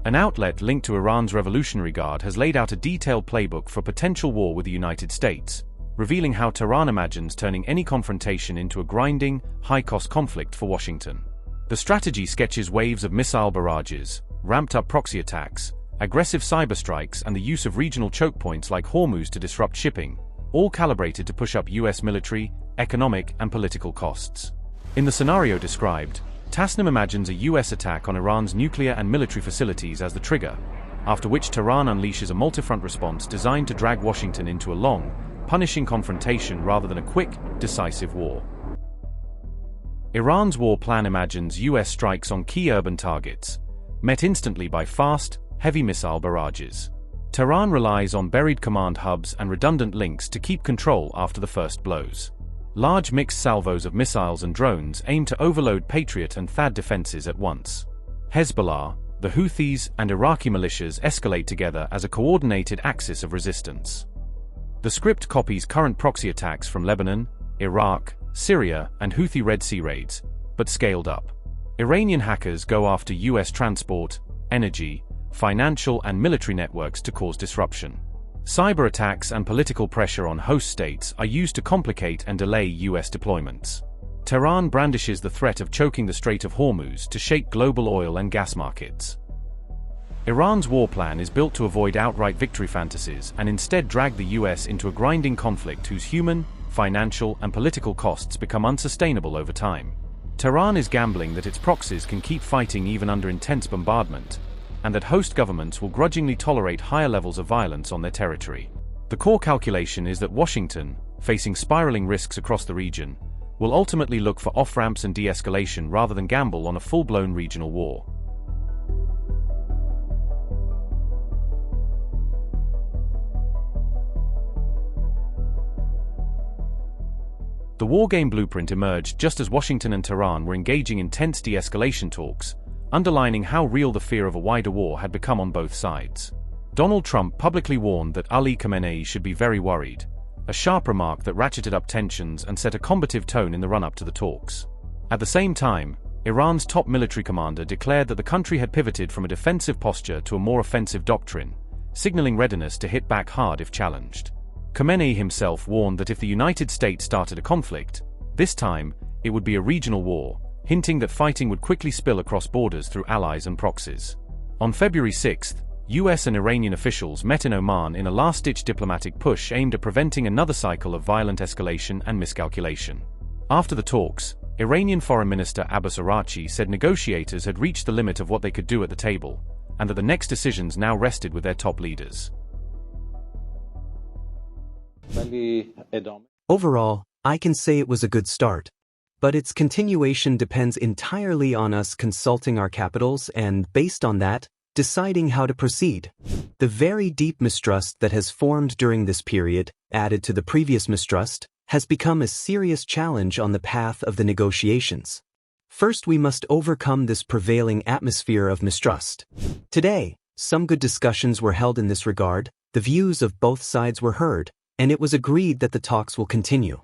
An outlet linked to Iran's Revolutionary Guard has laid out a detailed playbook for potential war with the United States, revealing how Tehran imagines turning any confrontation into a grinding, high-cost conflict for Washington. The strategy sketches waves of missile barrages, ramped-up proxy attacks, aggressive cyber strikes, and the use of regional choke points like Hormuz to disrupt shipping, all calibrated to push up U.S. military, economic, and political costs. In the scenario described, Tasnim imagines a U.S. attack on Iran's nuclear and military facilities as the trigger, after which Tehran unleashes a multi-front response designed to drag Washington into a long, punishing confrontation rather than a quick, decisive war. Iran's war plan imagines U.S. strikes on key urban targets, met instantly by fast, heavy missile barrages. Tehran relies on buried command hubs and redundant links to keep control after the first blows. Large mixed salvos of missiles and drones aim to overload Patriot and THAAD defenses at once. Hezbollah, the Houthis, and Iraqi militias escalate together as a coordinated axis of resistance. The script copies current proxy attacks from Lebanon, Iraq, Syria, and Houthi Red Sea raids, but scaled up. Iranian hackers go after U.S. transport, energy, financial, and military networks to cause disruption. Cyber attacks and political pressure on host states are used to complicate and delay U.S. deployments. Tehran brandishes the threat of choking the Strait of Hormuz to shake global oil and gas markets. Iran's war plan is built to avoid outright victory fantasies and instead drag the U.S. into a grinding conflict whose human, financial, and political costs become unsustainable over time. Tehran is gambling that its proxies can keep fighting even under intense bombardment, and that host governments will grudgingly tolerate higher levels of violence on their territory. The core calculation is that Washington, facing spiraling risks across the region, will ultimately look for off-ramps and de-escalation rather than gamble on a full-blown regional war. The wargame blueprint emerged just as Washington and Tehran were engaging in tense de-escalation talks, underlining how real the fear of a wider war had become on both sides. Donald Trump publicly warned that Ali Khamenei should be very worried, a sharp remark that ratcheted up tensions and set a combative tone in the run-up to the talks. At the same time, Iran's top military commander declared that the country had pivoted from a defensive posture to a more offensive doctrine, signaling readiness to hit back hard if challenged. Khamenei himself warned that if the United States started a conflict, this time, it would be a regional war, hinting that fighting would quickly spill across borders through allies and proxies. On February 6, US and Iranian officials met in Oman in a last-ditch diplomatic push aimed at preventing another cycle of violent escalation and miscalculation. After the talks, Iranian Foreign Minister Abbas Araghchi said negotiators had reached the limit of what they could do at the table, and that the next decisions now rested with their top leaders. Overall, I can say it was a good start. But its continuation depends entirely on us consulting our capitals and, based on that, deciding how to proceed. The very deep mistrust that has formed during this period, added to the previous mistrust, has become a serious challenge on the path of the negotiations. First, we must overcome this prevailing atmosphere of mistrust. Today, some good discussions were held in this regard, the views of both sides were heard, and it was agreed that the talks will continue.